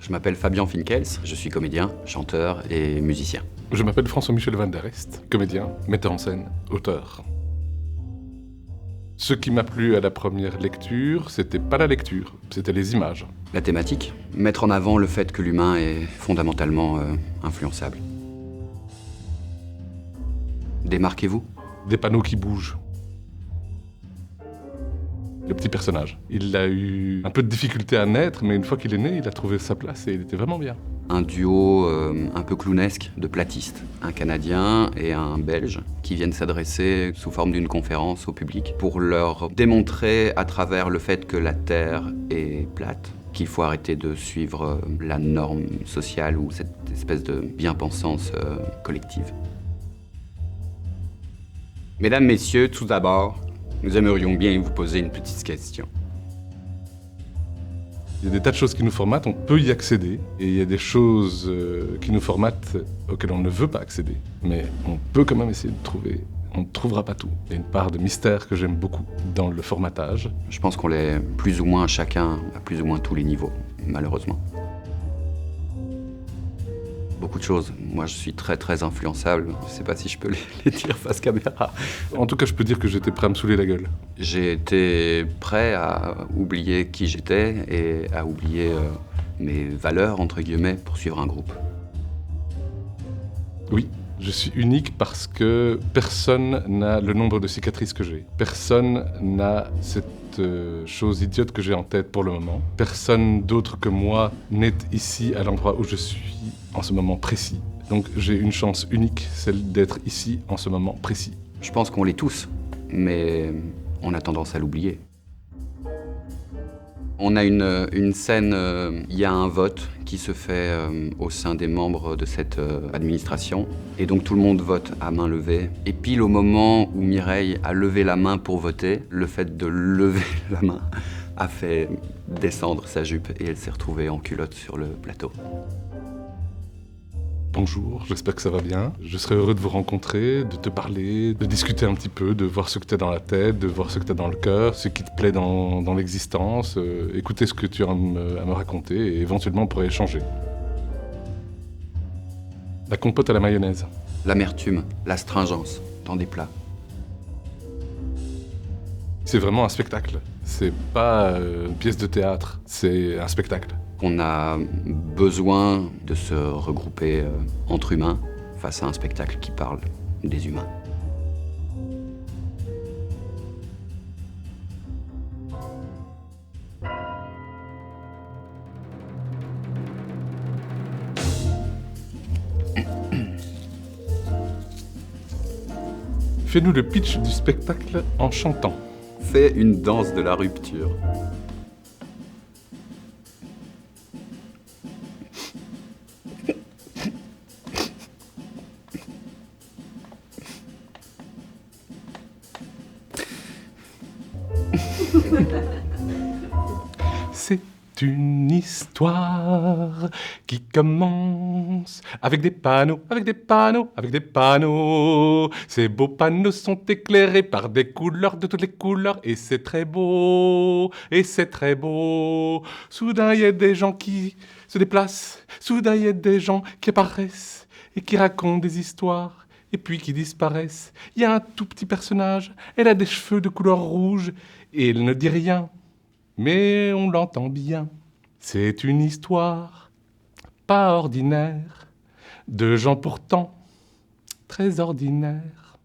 Je m'appelle Fabien Finkels, je suis comédien, chanteur et musicien. Je m'appelle François-Michel Van Der Est, comédien, metteur en scène, auteur. Ce qui m'a plu à la première lecture, c'était pas la lecture, c'était les images. La thématique, mettre en avant le fait que l'humain est fondamentalement influençable. Démarquez-vous. Des panneaux qui bougent. Le petit personnage. Il a eu un peu de difficulté à naître, mais une fois qu'il est né, il a trouvé sa place et il était vraiment bien. Un duo un peu clownesque de platistes, un Canadien et un Belge, qui viennent s'adresser sous forme d'une conférence au public pour leur démontrer à travers le fait que la Terre est plate, qu'il faut arrêter de suivre la norme sociale ou cette espèce de bien-pensance collective. Mesdames, Messieurs, tout d'abord, nous aimerions bien vous poser une petite question. Il y a des tas de choses qui nous formatent, on peut y accéder. Et il y a des choses qui nous formatent auxquelles on ne veut pas accéder. Mais on peut quand même essayer de trouver. On ne trouvera pas tout. Il y a une part de mystère que j'aime beaucoup dans le formatage. Je pense qu'on l'est plus ou moins chacun, à plus ou moins tous les niveaux, malheureusement. Beaucoup de choses. Moi, je suis très influençable. Je ne sais pas si je peux les dire face caméra. En tout cas, je peux dire que j'étais prêt à me saouler la gueule. J'ai été prêt à oublier qui j'étais et à oublier mes valeurs, entre guillemets, pour suivre un groupe. Oui, je suis unique parce que personne n'a le nombre de cicatrices que j'ai. Personne n'a cette chose idiote que j'ai en tête pour le moment. Personne d'autre que moi n'est ici à l'endroit où je suis en ce moment précis. Donc j'ai une chance unique, celle d'être ici en ce moment précis. Je pense qu'on l'est tous, mais on a tendance à l'oublier. On a une scène, il y a un vote qui se fait au sein des membres de cette administration. Et donc tout le monde vote à main levée. Et pile au moment où Mireille a levé la main pour voter, le fait de lever la main a fait descendre sa jupe et elle s'est retrouvée en culotte sur le plateau. Bonjour, j'espère que ça va bien. Je serais heureux de vous rencontrer, de te parler, de discuter un petit peu, de voir ce que tu as dans la tête, de voir ce que tu as dans le cœur, ce qui te plaît dans l'existence, écouter ce que tu as à me raconter et éventuellement on pourrait échanger. La compote à la mayonnaise. L'amertume, l'astringence dans des plats. C'est vraiment un spectacle. C'est pas une pièce de théâtre, c'est un spectacle. On a besoin de se regrouper entre humains face à un spectacle qui parle des humains. Fais-nous le pitch du spectacle en chantant. Fais une danse de la rupture. C'est une histoire qui commence avec des panneaux, avec des panneaux, avec des panneaux. Ces beaux panneaux sont éclairés par des couleurs de toutes les couleurs et c'est très beau, et c'est très beau. Soudain, il y a des gens qui se déplacent, soudain, il y a des gens qui apparaissent et qui racontent des histoires. Et puis qui disparaissent. Il y a un tout petit personnage, elle a des cheveux de couleur rouge et elle ne dit rien. Mais on l'entend bien. C'est une histoire pas ordinaire, de gens pourtant très ordinaires.